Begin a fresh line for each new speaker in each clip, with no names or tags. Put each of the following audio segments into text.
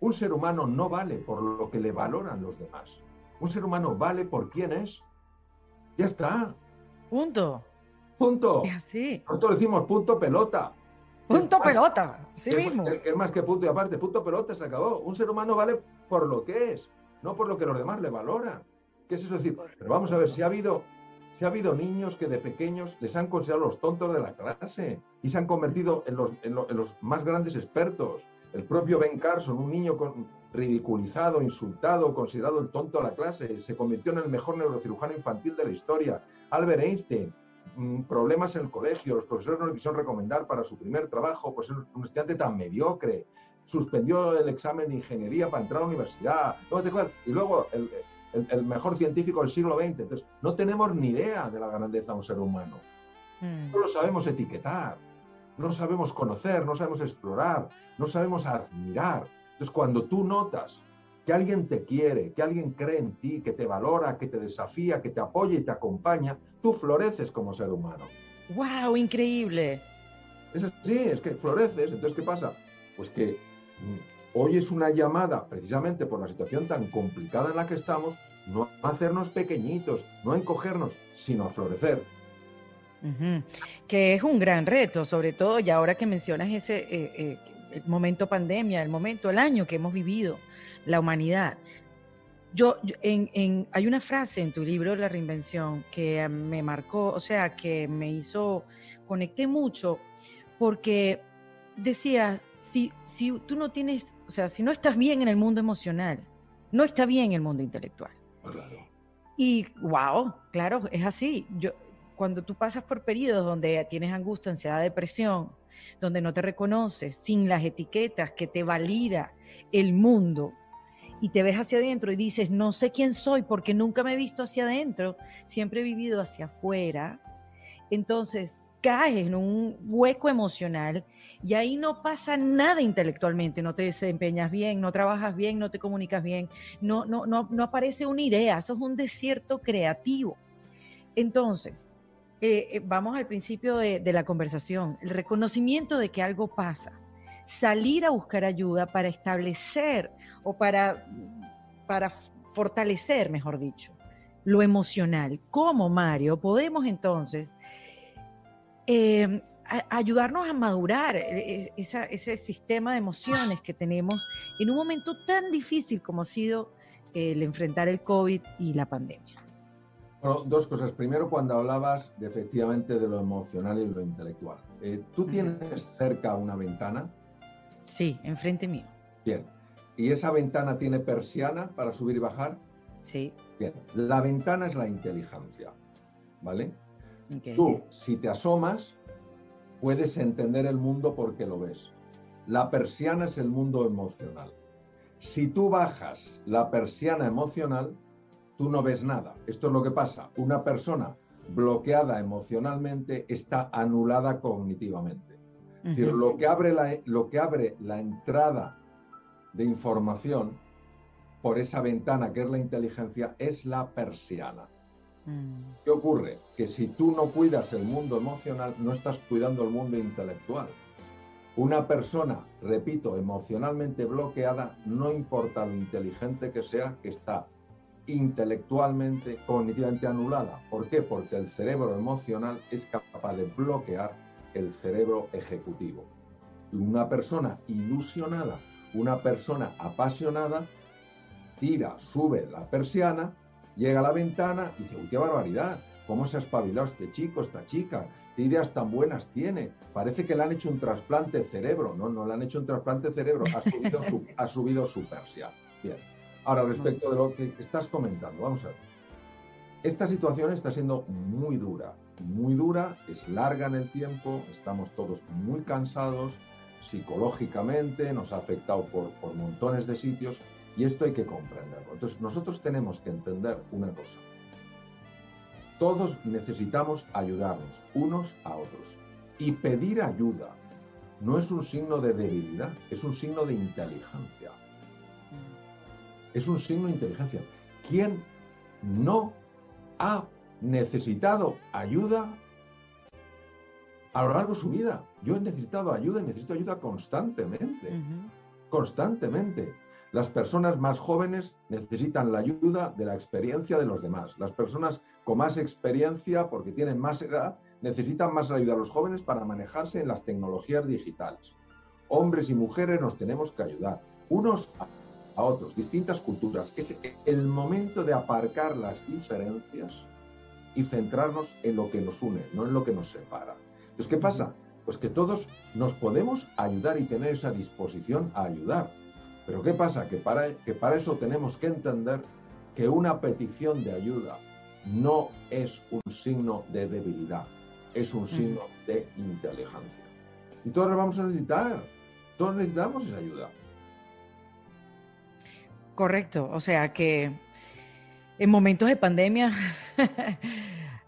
Un ser humano no vale por lo que le valoran los demás. Un ser humano vale por quién es. Ya está.
Punto. Es
Punto.
así.
Nosotros decimos punto pelota. ¿Qué
Punto
más?
pelota. Así
¿Qué,
mismo.
qué más que punto y aparte? Punto pelota, se acabó. Un ser humano vale por lo que es, no por lo que los demás le valoran. ¿Qué es eso decir? Pero vamos a ver, si ha habido niños que de pequeños les han considerado los tontos de la clase y se han convertido en los más grandes expertos. El propio Ben Carson, un niño ridiculizado, insultado, considerado el tonto de la clase, se convirtió en el mejor neurocirujano infantil de la historia. Albert Einstein, problemas en el colegio, los profesores no le quisieron recomendar para su primer trabajo, pues un estudiante tan mediocre, suspendió el examen de ingeniería para entrar a la universidad, y luego el mejor científico del siglo XX. Entonces, no tenemos ni idea de la grandeza de un ser humano. No lo sabemos etiquetar, no sabemos conocer, no sabemos explorar, no sabemos admirar. Entonces, cuando tú notas que alguien te quiere, que alguien cree en ti, que te valora, que te desafía, que te apoya y te acompaña, tú floreces como ser humano.
¡Wow! Increíble.
Es así, es que floreces. Entonces, ¿qué pasa? Pues que hoy es una llamada, precisamente por la situación tan complicada en la que estamos, no a hacernos pequeñitos, no a encogernos, sino a florecer.
Que es un gran reto, sobre todo, y ahora que mencionas ese el momento pandemia, el año que hemos vivido, la humanidad. Hay una frase en tu libro, La Reinvención, que me marcó, o sea, que me hizo, conecté mucho, porque decía, si tú no tienes, o sea, si no estás bien en el mundo emocional, no está bien en el mundo intelectual.
Claro.
Y wow, claro, es así. Cuando tú pasas por periodos donde tienes angustia, ansiedad, depresión, donde no te reconoces, sin las etiquetas que te valida el mundo, y te ves hacia adentro y dices, no sé quién soy porque nunca me he visto hacia adentro, siempre he vivido hacia afuera, entonces caes en un hueco emocional y ahí no pasa nada intelectualmente, no te desempeñas bien, no trabajas bien, no te comunicas bien, no aparece una idea, eso es un desierto creativo. Entonces, vamos al principio de la conversación, el reconocimiento de que algo pasa, salir a buscar ayuda para establecer o para fortalecer, mejor dicho, lo emocional. ¿Cómo, Mario, podemos entonces ayudarnos a madurar ese sistema de emociones que tenemos en un momento tan difícil como ha sido el enfrentar el COVID y la pandemia?
Bueno, dos cosas. Primero, cuando hablabas efectivamente de lo emocional y lo intelectual. ¿Tú tienes cerca una ventana?
Sí, enfrente mío.
Bien. ¿Y esa ventana tiene persiana para subir y bajar?
Sí.
Bien. La ventana es la inteligencia, ¿vale?
Okay.
Tú, si te asomas, puedes entender el mundo porque lo ves. La persiana es el mundo emocional. Si tú bajas la persiana emocional, tú no ves nada. Esto es lo que pasa. Una persona bloqueada emocionalmente está anulada cognitivamente. Es decir, lo que abre la entrada de información por esa ventana que es la inteligencia es la persiana. ¿Qué ocurre? Que si tú no cuidas el mundo emocional, no estás cuidando el mundo intelectual. Una persona, repito, emocionalmente bloqueada, no importa lo inteligente que sea, que está intelectualmente, cognitivamente anulada. ¿Por qué? Porque el cerebro emocional es capaz de bloquear el cerebro ejecutivo. Y una persona ilusionada, una persona apasionada, sube la persiana, llega a la ventana y dice, uy, qué barbaridad, cómo se ha espabilado este chico, esta chica, qué ideas tan buenas tiene, parece que le han hecho un trasplante de cerebro. No le han hecho un trasplante de cerebro, ha subido su persiana. Bien. Ahora, respecto de lo que estás comentando, vamos a ver. Esta situación está siendo muy dura, es larga en el tiempo, estamos todos muy cansados, psicológicamente, nos ha afectado por montones de sitios, y esto hay que comprenderlo. Entonces, nosotros tenemos que entender una cosa. Todos necesitamos ayudarnos unos a otros. Y pedir ayuda no es un signo de debilidad, es un signo de inteligencia. Es un signo de inteligencia. ¿Quién no ha necesitado ayuda a lo largo de su vida? Yo he necesitado ayuda y necesito ayuda constantemente. Constantemente. Las personas más jóvenes necesitan la ayuda de la experiencia de los demás. Las personas con más experiencia, porque tienen más edad, necesitan más ayuda de los jóvenes para manejarse en las tecnologías digitales. Hombres y mujeres nos tenemos que ayudar, unos a otros, distintas culturas. Es el momento de aparcar las diferencias y centrarnos en lo que nos une, no en lo que nos separa. Entonces, ¿qué pasa? Pues que todos nos podemos ayudar y tener esa disposición a ayudar. Pero ¿qué pasa? Que para eso tenemos que entender que una petición de ayuda no es un signo de debilidad, es un signo de inteligencia. Y todos lo vamos a necesitar, todos necesitamos esa ayuda.
Correcto, o sea que en momentos de pandemia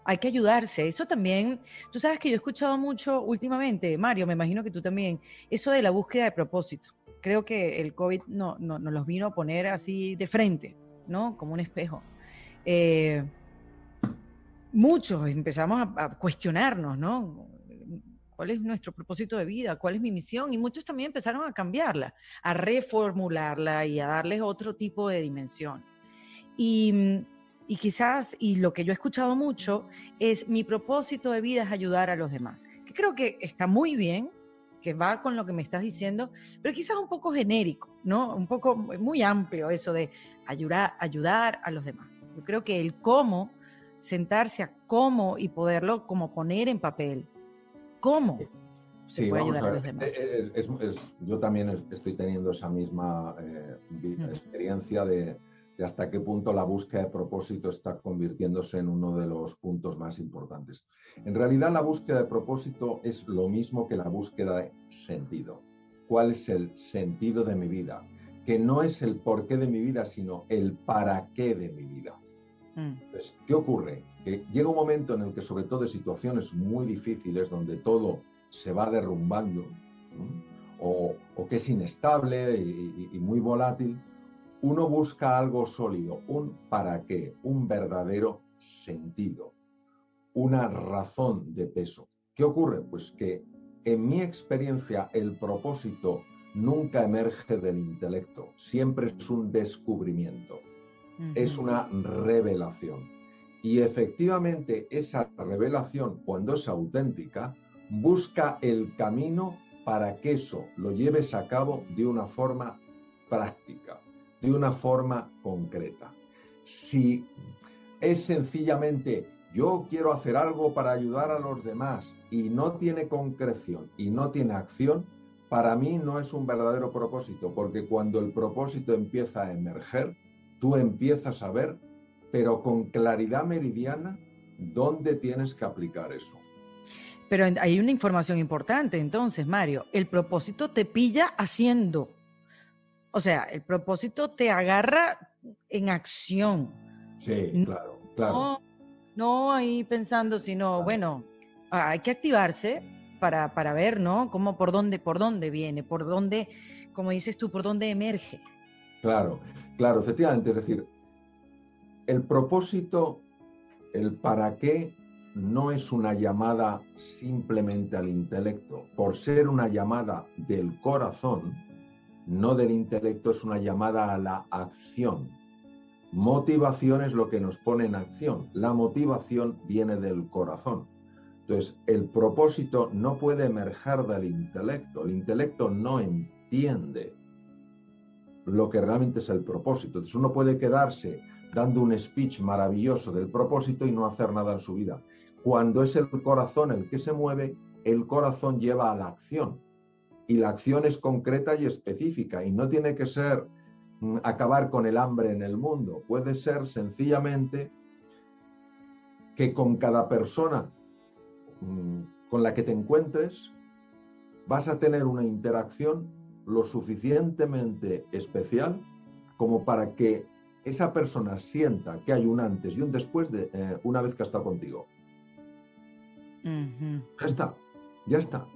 hay que ayudarse. Eso también, tú sabes que yo he escuchado mucho últimamente, Mario, me imagino que tú también, eso de la búsqueda de propósito. Creo que el COVID nos los vino a poner así de frente, ¿no? Como un espejo. Muchos empezamos a cuestionarnos, ¿no? ¿Cuál es nuestro propósito de vida? ¿Cuál es mi misión? Y muchos también empezaron a cambiarla, a reformularla y a darles otro tipo de dimensión. Y quizás, y lo que yo he escuchado mucho, es mi propósito de vida es ayudar a los demás. Que creo que está muy bien, que va con lo que me estás diciendo, pero quizás un poco genérico, ¿no? Un poco muy amplio eso de ayudar a los demás. Yo creo que el cómo, sentarse a cómo y poderlo como poner en papel. ¿Cómo se puede ayudar a los demás?
Yo también estoy teniendo esa misma experiencia de hasta qué punto la búsqueda de propósito está convirtiéndose en uno de los puntos más importantes. En realidad, la búsqueda de propósito es lo mismo que la búsqueda de sentido. ¿Cuál es el sentido de mi vida? Que no es el porqué de mi vida, sino el para qué de mi vida. Entonces, ¿qué ocurre? Que llega un momento en el que, sobre todo en situaciones muy difíciles, donde todo se va derrumbando, o que es inestable y muy volátil, uno busca algo sólido, un para qué, un verdadero sentido, una razón de peso. ¿Qué ocurre? Pues que en mi experiencia el propósito nunca emerge del intelecto, siempre es un descubrimiento, es una revelación. Y efectivamente esa revelación, cuando es auténtica, busca el camino para que eso lo lleves a cabo de una forma práctica, de una forma concreta. Si es sencillamente yo quiero hacer algo para ayudar a los demás y no tiene concreción y no tiene acción, para mí no es un verdadero propósito, porque cuando el propósito empieza a emerger, tú empiezas a ver, pero con claridad meridiana, dónde tienes que aplicar eso.
Pero hay una información importante entonces, Mario. El propósito te pilla haciendo. O sea, el propósito te agarra en acción.
Sí, claro, claro.
No ahí pensando, sino, claro, bueno, hay que activarse para ver, ¿no? Cómo, por dónde viene, por dónde, como dices tú, por dónde emerge.
Claro, claro, efectivamente. Es decir, el propósito, el para qué, no es una llamada simplemente al intelecto. Por ser una llamada del corazón, no del intelecto, es una llamada a la acción. Motivación es lo que nos pone en acción. La motivación viene del corazón. Entonces, el propósito no puede emerger del intelecto. El intelecto no entiende lo que realmente es el propósito. Entonces, uno puede quedarse dando un speech maravilloso del propósito y no hacer nada en su vida. Cuando es el corazón el que se mueve, el corazón lleva a la acción. Y la acción es concreta y específica y no tiene que ser acabar con el hambre en el mundo. Puede ser sencillamente que con cada persona con la que te encuentres vas a tener una interacción lo suficientemente especial como para que esa persona sienta que hay un antes y un después de una vez que ha estado contigo. Ya está, ya está.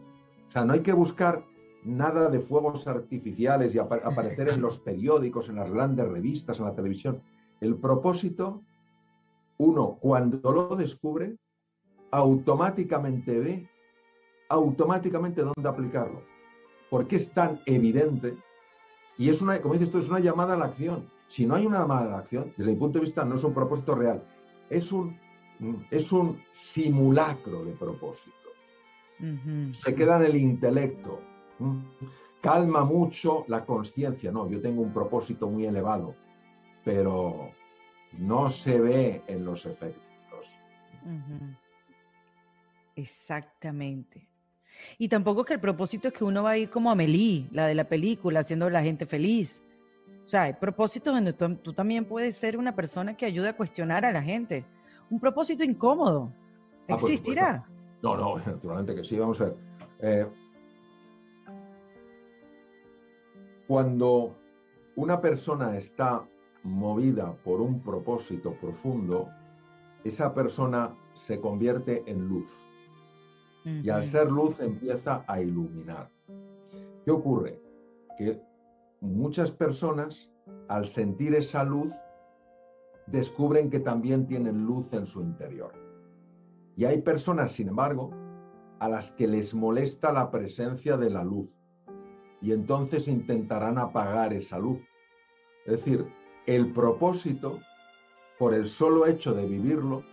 O sea, no hay que buscar nada de fuegos artificiales y aparecer en los periódicos, en las grandes revistas, en la televisión. El propósito, uno cuando lo descubre, automáticamente ve dónde aplicarlo. Porque es tan evidente Y es una, como dices tú, es una llamada a la acción. Si no hay una llamada a la acción, desde mi punto de vista, no es un propósito real. Es un simulacro de propósito. Se queda en el intelecto. Calma mucho la conciencia. No, yo tengo un propósito muy elevado, pero no se ve en los efectos.
Exactamente. Y tampoco es que el propósito es que uno va a ir como Amélie, la de la película, haciendo a la gente feliz. O sea, hay propósitos donde tú también puedes ser una persona que ayude a cuestionar a la gente. Un propósito incómodo.
Por supuesto.
¿Existirá?
No, naturalmente que sí. Vamos a ver. Cuando una persona está movida por un propósito profundo, esa persona se convierte en luz. Y al ser luz empieza a iluminar. ¿Qué ocurre? Que muchas personas, al sentir esa luz, descubren que también tienen luz en su interior. Y hay personas, sin embargo, a las que les molesta la presencia de la luz. Y entonces intentarán apagar esa luz. Es decir, el propósito, por el solo hecho de vivirlo,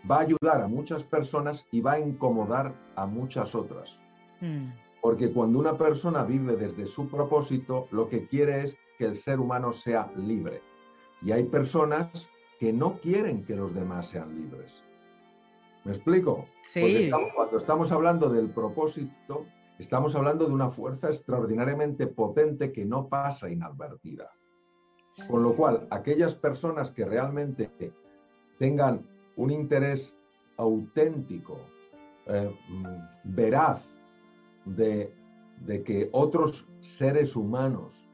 va a ayudar a muchas personas y va a incomodar a muchas otras. Porque cuando una persona vive desde su propósito, lo que quiere es que el ser humano sea libre. Y hay personas que no quieren que los demás sean libres. ¿Me explico?
Sí.
Porque cuando estamos hablando del propósito, estamos hablando de una fuerza extraordinariamente potente que no pasa inadvertida. Con lo cual, aquellas personas que realmente tengan un interés auténtico, veraz, de que otros seres humanos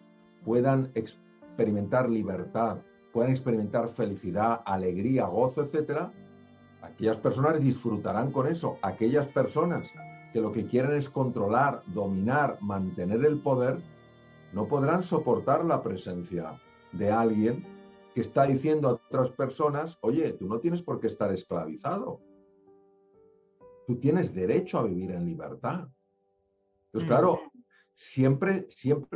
puedan experimentar libertad, puedan experimentar felicidad, alegría, gozo, etcétera, aquellas personas disfrutarán con eso. Aquellas personas que lo que quieren es controlar, dominar, mantener el poder, no podrán soportar la presencia de alguien que está diciendo a otras personas, oye, tú no tienes por qué estar esclavizado. Tú tienes derecho a vivir en libertad. Entonces, claro, siempre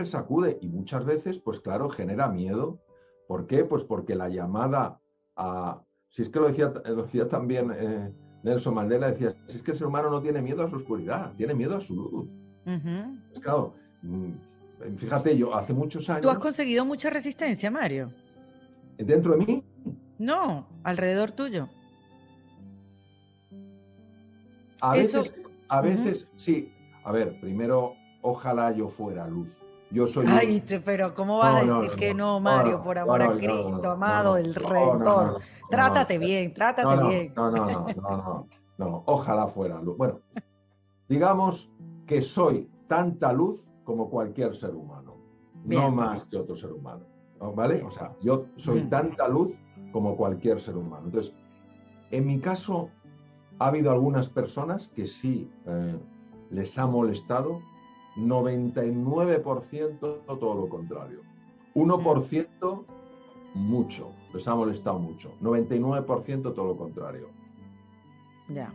sacude y muchas veces, pues claro, genera miedo. ¿Por qué? Pues porque la llamada a... Si es que lo decía también Nelson Mandela, decía, si es que el ser humano no tiene miedo a su oscuridad, tiene miedo a su luz. Pues claro, fíjate, yo hace muchos años...
¿Tú has conseguido mucha resistencia, Mario?
¿Dentro de mí?
No, alrededor tuyo.
A veces, sí. A ver, primero, ojalá yo fuera luz. Yo soy...
Ay, pero ¿cómo vas a decir que no, Mario? Por amor a Cristo, amado, el Redentor. Trátate bien, trátate bien.
No, ojalá fuera luz. Bueno, digamos que soy tanta luz como cualquier ser humano, no más que otro ser humano, ¿vale? O sea, yo soy tanta luz como cualquier ser humano. Entonces, en mi caso, ha habido algunas personas que sí les ha molestado, 99% todo lo contrario. 1% mucho, les ha molestado mucho. 99% todo lo contrario.
Ya.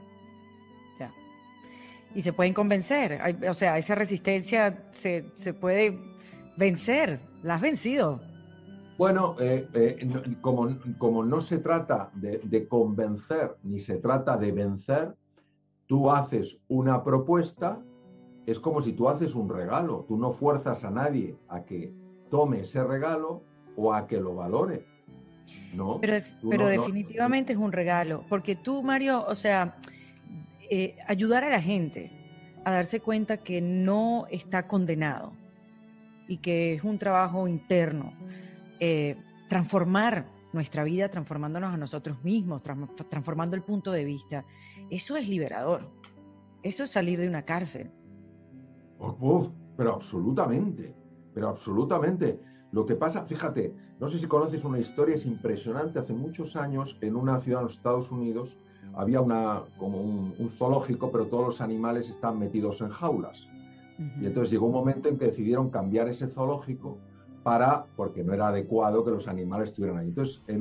Y se pueden convencer. O sea, esa resistencia se puede vencer. La has vencido.
Bueno, como no se trata de convencer ni se trata de vencer, tú haces una propuesta, es como si tú haces un regalo. Tú no fuerzas a nadie a que tome ese regalo o a que lo valore. ¿No?
Pero definitivamente es un regalo. Porque tú, Mario, o sea, ayudar a la gente a darse cuenta que no está condenado y que es un trabajo interno. Transformar nuestra vida, transformándonos a nosotros mismos, transformando el punto de vista. Eso es liberador. Eso es salir de una cárcel.
Pero absolutamente. Lo que pasa, fíjate, no sé si conoces una historia, es impresionante. Hace muchos años, en una ciudad en los Estados Unidos, había como un zoológico, pero todos los animales están metidos en jaulas. Y entonces llegó un momento en que decidieron cambiar ese zoológico porque no era adecuado que los animales estuvieran ahí. Entonces, en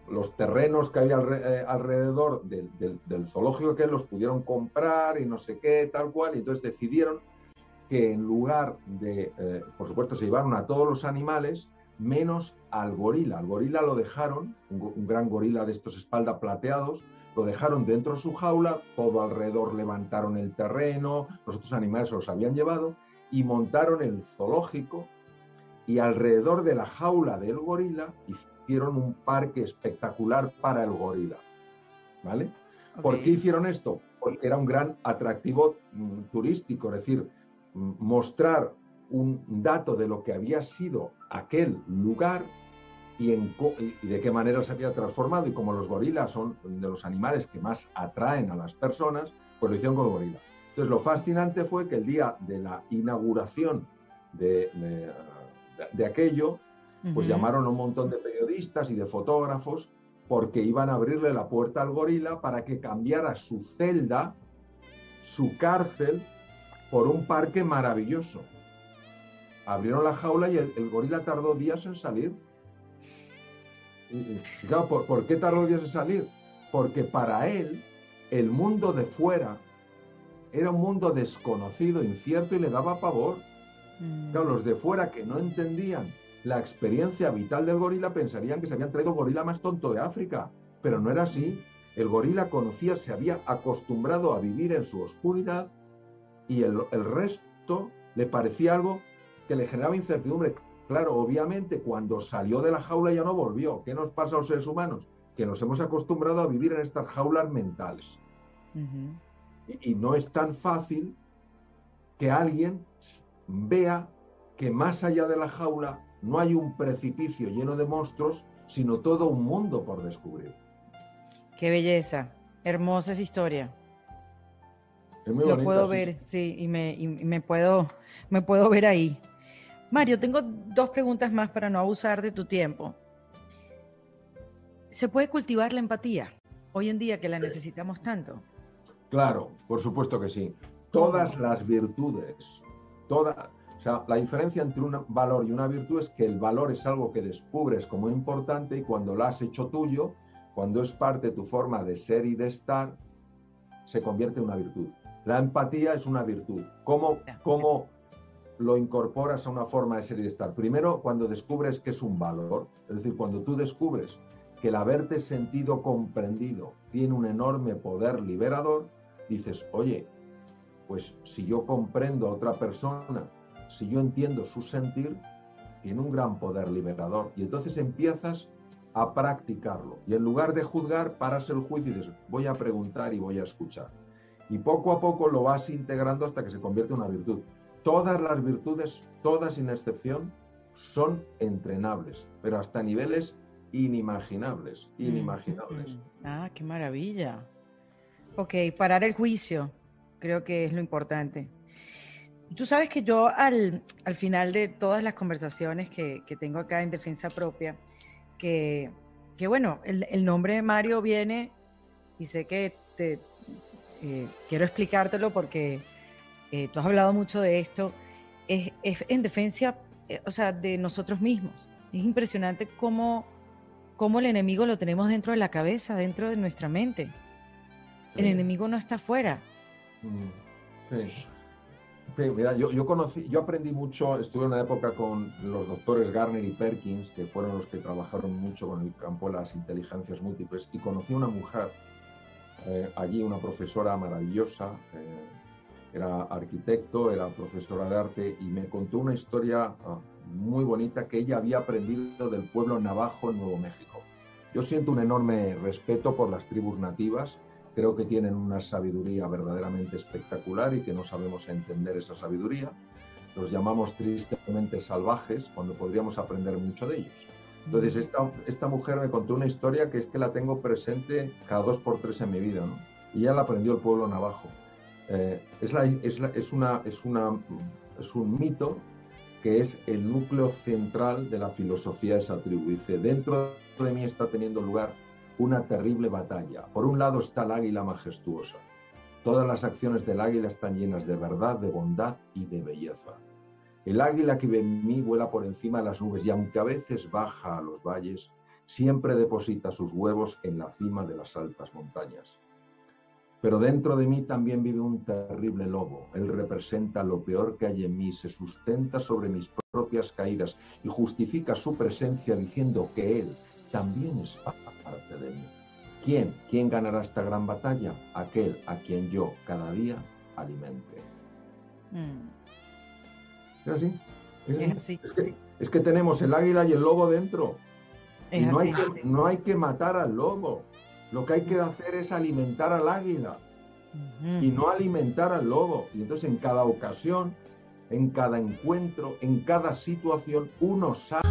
los terrenos que había alrededor del zoológico, que los pudieron comprar y no sé qué, tal cual, y entonces decidieron que en lugar de, por supuesto, se llevaron a todos los animales, menos al gorila. Al gorila lo dejaron, un gran gorila de estos espalda plateados, lo dejaron dentro de su jaula, todo alrededor levantaron el terreno, los otros animales se los habían llevado y montaron el zoológico, y alrededor de la jaula del gorila hicieron un parque espectacular para el gorila, ¿vale? Okay. ¿Por qué hicieron esto? Porque era un gran atractivo turístico, es decir, mostrar un dato de lo que había sido aquel lugar y de qué manera se había transformado, y como los gorilas son de los animales que más atraen a las personas, pues lo hicieron con el gorila. Entonces lo fascinante fue que el día de la inauguración de aquello, pues llamaron a un montón de periodistas y de fotógrafos porque iban a abrirle la puerta al gorila para que cambiara su celda, su cárcel, por un parque maravilloso. Abrieron la jaula y el gorila tardó días en salir. Y claro, ¿por qué tardó días en salir? Porque para él el mundo de fuera era un mundo desconocido, incierto, y le daba pavor. Claro, los de fuera que no entendían la experiencia vital del gorila pensarían que se habían traído el gorila más tonto de África, pero no era así. El gorila conocía, se había acostumbrado a vivir en su oscuridad, y el resto le parecía algo que le generaba incertidumbre. Claro, obviamente cuando salió de la jaula ya no volvió. ¿Qué nos pasa a los seres humanos? Que nos hemos acostumbrado a vivir en estas jaulas mentales. Y no es tan fácil que alguien vea que más allá de la jaula no hay un precipicio lleno de monstruos, sino todo un mundo por descubrir.
Qué belleza, hermosa esa historia.
Es muy
Lo
bonita,
puedo
sí,
ver,
sí,
sí, y me puedo ver ahí. Mario, tengo 2 preguntas más para no abusar de tu tiempo. ¿Se puede cultivar la empatía hoy en día que la necesitamos tanto?
Claro, por supuesto que sí. Todas las virtudes, o sea, la diferencia entre un valor y una virtud es que el valor es algo que descubres como importante, y cuando lo has hecho tuyo, cuando es parte de tu forma de ser y de estar, se convierte en una virtud. La empatía es una virtud. ¿Cómo lo incorporas a una forma de ser y de estar? Primero, cuando descubres que es un valor, es decir, cuando tú descubres que el haberte sentido comprendido tiene un enorme poder liberador, dices, oye, pues si yo comprendo a otra persona, si yo entiendo su sentir, tiene un gran poder liberador. Y entonces empiezas a practicarlo. Y en lugar de juzgar, paras el juicio y dices, voy a preguntar y voy a escuchar. Y poco a poco lo vas integrando hasta que se convierte en una virtud. Todas las virtudes, todas sin excepción, son entrenables, pero hasta niveles inimaginables.
Ah, qué maravilla. Ok, parar el juicio, creo que es lo importante. Tú sabes que yo al final de todas las conversaciones que tengo acá en Defensa Propia, que bueno, el nombre de Mario viene, y sé que quiero explicártelo porque tú has hablado mucho de esto, es en defensa, o sea, de nosotros mismos. Es impresionante cómo el enemigo lo tenemos dentro de la cabeza, dentro de nuestra mente. El enemigo no está afuera.
Sí. Sí, mira, yo aprendí mucho, estuve en una época con los doctores Garner y Perkins, que fueron los que trabajaron mucho con el campo de las inteligencias múltiples, y conocí a una mujer allí, una profesora maravillosa, era arquitecto, era profesora de arte, y me contó una historia muy bonita que ella había aprendido del pueblo navajo en Nuevo México. Yo siento un enorme respeto por las tribus nativas. Creo que tienen una sabiduría verdaderamente espectacular y que no sabemos entender esa sabiduría. Los llamamos tristemente salvajes cuando podríamos aprender mucho de ellos. Entonces, esta mujer me contó una historia que es que la tengo presente cada 2 por 3 en mi vida, ¿no? Y ya la aprendió el pueblo navajo. Es un mito que es el núcleo central de la filosofía de esa tribu. Dice, dentro de mí está teniendo lugar una terrible batalla. Por un lado está el águila majestuosa. Todas las acciones del águila están llenas de verdad, de bondad y de belleza. El águila que vive en mí vuela por encima de las nubes y aunque a veces baja a los valles, siempre deposita sus huevos en la cima de las altas montañas. Pero dentro de mí también vive un terrible lobo. Él representa lo peor que hay en mí, se sustenta sobre mis propias caídas y justifica su presencia diciendo que él también es parte de mí. ¿Quién ganará esta gran batalla? Aquel a quien yo cada día alimente. ¿Es así?
Es así.
Es que tenemos el águila y el lobo dentro.
Es
y
así.
no hay que matar al lobo. Lo que hay que hacer es alimentar al águila y no alimentar al lobo. Y entonces en cada ocasión, en cada encuentro, en cada situación, uno sabe.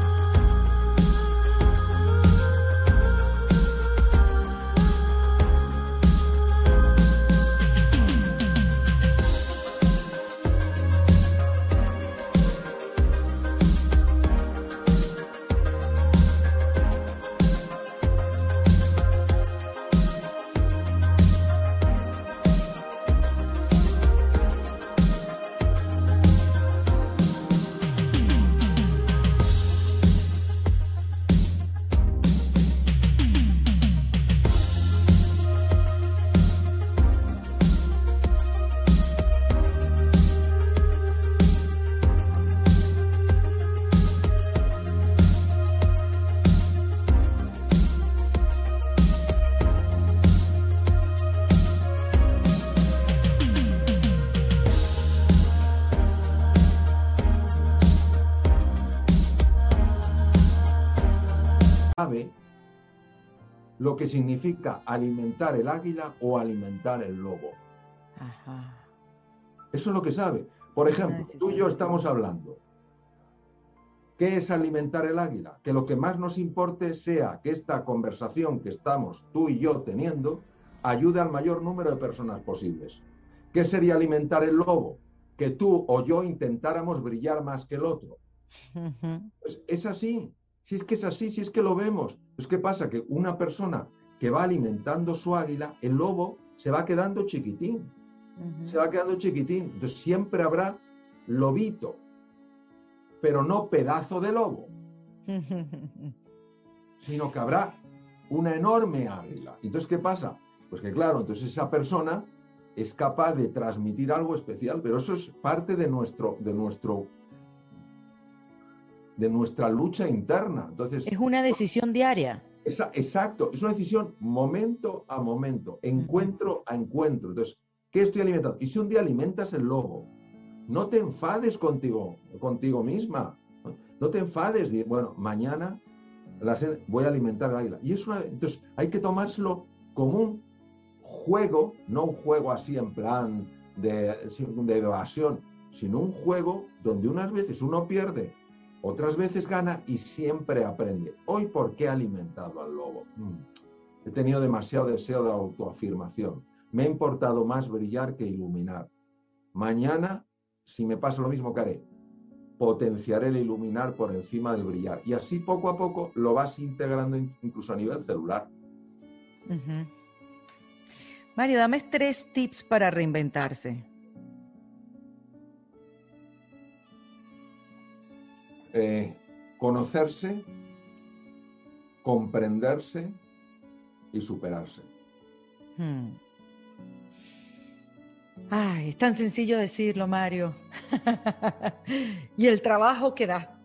Sabe lo que significa alimentar el águila o alimentar el lobo.
Ajá.
Eso es lo que sabe. Por ejemplo, tú y yo estamos hablando. ¿Qué es alimentar el águila? Que lo que más nos importe sea que esta conversación que estamos tú y yo teniendo ayude al mayor número de personas posibles. ¿Qué sería alimentar el lobo? Que tú o yo intentáramos brillar más que el otro. Pues es así. Si es que es así, si es que lo vemos. Pues ¿qué pasa? Que una persona que va alimentando su águila, el lobo se va quedando chiquitín. Se va quedando chiquitín. Entonces siempre habrá lobito, pero no pedazo de lobo, sino que habrá una enorme águila. Entonces, ¿qué pasa? Pues que claro, entonces esa persona es capaz de transmitir algo especial, pero eso es parte de nuestra lucha interna. Entonces,
es una decisión diaria.
Exacto, es una decisión momento a momento, encuentro a encuentro. Entonces, ¿qué estoy alimentando? Y si un día alimentas el lobo, no te enfades contigo misma. No te enfades. Bueno, mañana voy a alimentar el águila. Y entonces hay que tomárselo como un juego, no un juego así en plan de evasión, sino un juego donde unas veces uno pierde, otras veces gana y siempre aprende. Hoy, ¿por qué he alimentado al lobo? He tenido demasiado deseo de autoafirmación. Me ha importado más brillar que iluminar. Mañana, si me pasa lo mismo que haré, potenciaré el iluminar por encima del brillar. Y así poco a poco lo vas integrando incluso a nivel celular.
Mario, dame 3 tips para reinventarse.
Conocerse, comprenderse y superarse.
Ay, es tan sencillo decirlo, Mario. Y el trabajo que da.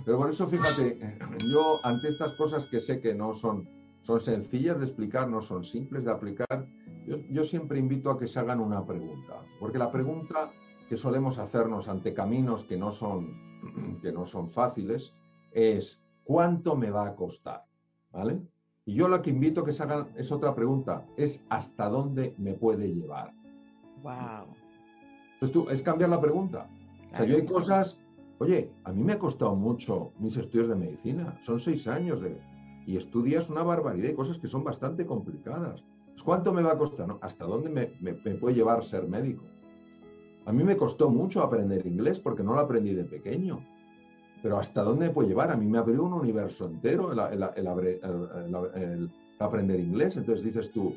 Pero por eso, fíjate, yo ante estas cosas que sé que no son sencillas de explicar, no son simples de aplicar, yo siempre invito a que se hagan una pregunta. Porque la pregunta que solemos hacernos ante caminos que no son fáciles es ¿cuánto me va a costar? ¿Vale? Y yo lo que invito a que se hagan es otra pregunta, es ¿hasta dónde me puede llevar?
Wow.
Entonces es cambiar la pregunta. Claro. O sea, yo hay cosas, oye, a mí me ha costado mucho mis estudios de medicina, son 6 años y estudias una barbaridad y cosas que son bastante complicadas. Pues, ¿cuánto me va a costar? ¿No? ¿Hasta dónde me puede llevar ser médico? A mí me costó mucho aprender inglés porque no lo aprendí de pequeño. Pero ¿hasta dónde me puede llevar? A mí me abrió un universo entero el aprender inglés. Entonces dices tú,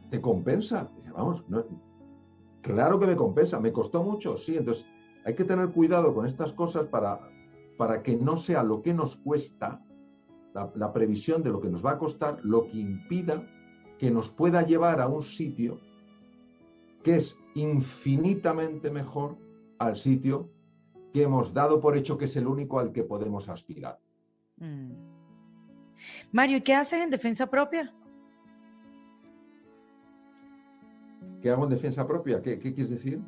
¿te compensa? Dice, vamos, no, claro que me compensa. ¿Me costó mucho? Sí. Entonces hay que tener cuidado con estas cosas para que no sea lo que nos cuesta, la previsión de lo que nos va a costar, lo que impida que nos pueda llevar a un sitio que es infinitamente mejor al sitio que hemos dado por hecho que es el único al que podemos aspirar.
Mario, ¿y qué haces en defensa propia?
¿Qué hago en defensa propia? ¿Qué quieres decir?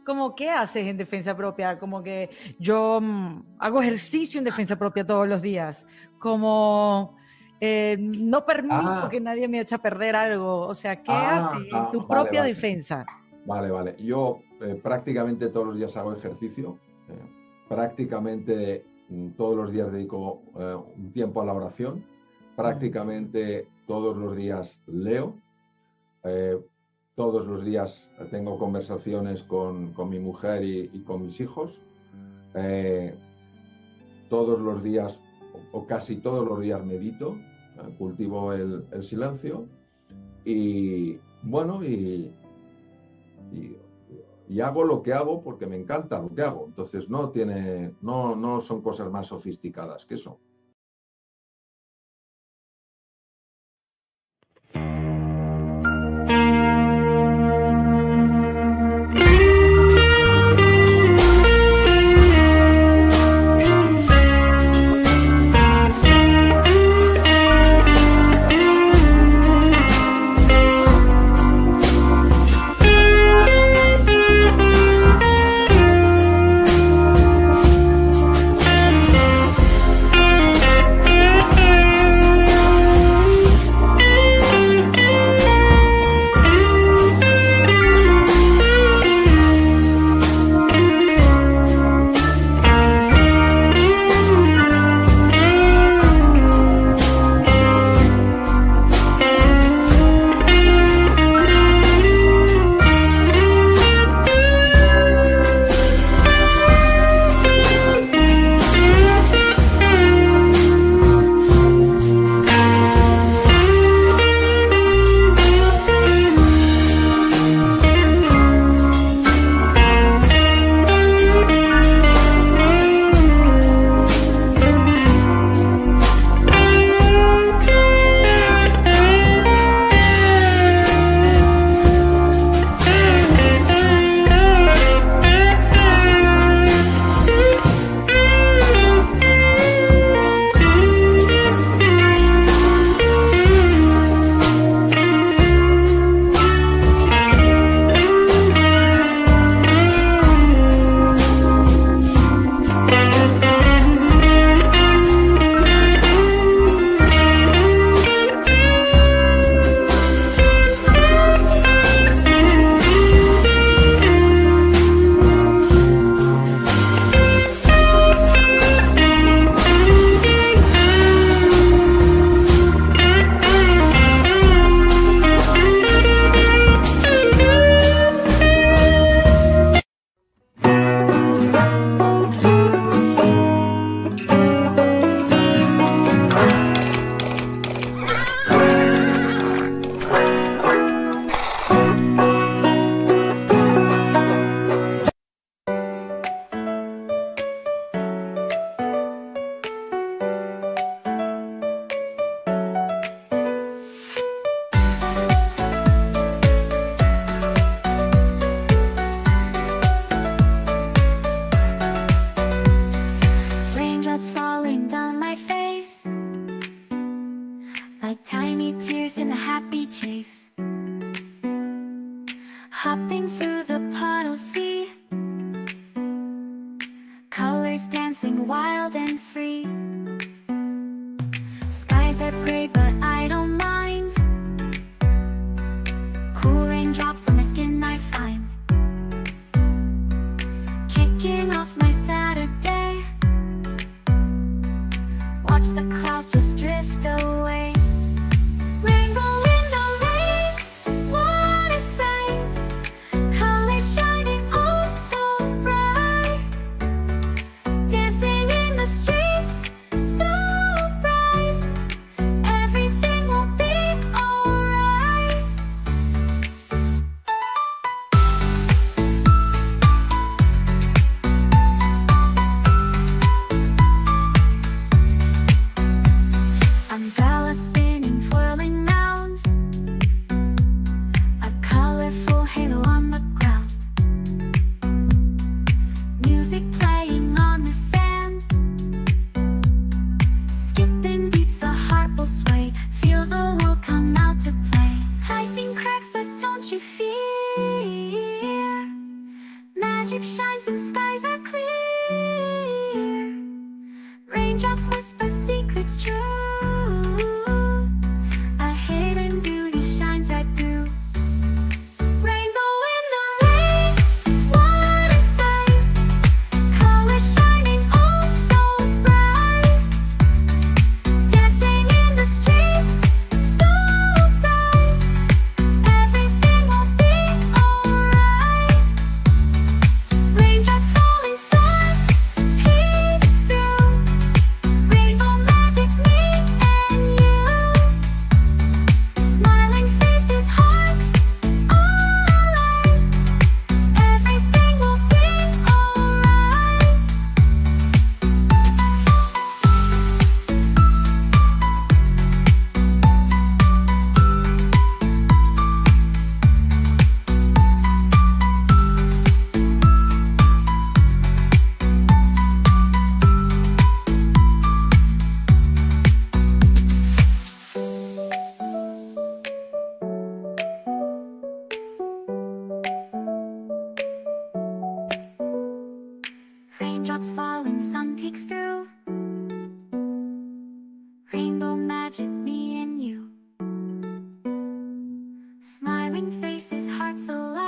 ¿Cómo qué haces en defensa propia? Como que yo hago ejercicio en defensa propia todos los días. Como no permito que nadie me eche a perder algo. O sea, ¿qué haces en tu propia defensa?
Vale. Yo prácticamente todos los días hago ejercicio. Prácticamente todos los días dedico un tiempo a la oración. Prácticamente todos los días leo. Todos los días tengo conversaciones con mi mujer y con mis hijos. Todos los días, o casi todos los días, medito, cultivo el silencio. Y bueno, y hago lo que hago porque me encanta lo que hago. Entonces no son cosas más sofisticadas que eso.
hopping through the puddle sea, colors dancing wild and free. Skies are gray but I don't mind, cool raindrops on my skin I find. Kicking off my Saturday, watch the clouds just drift away. Rainbow in the rain, what a sight, colors shining on Smiling faces, hearts alive.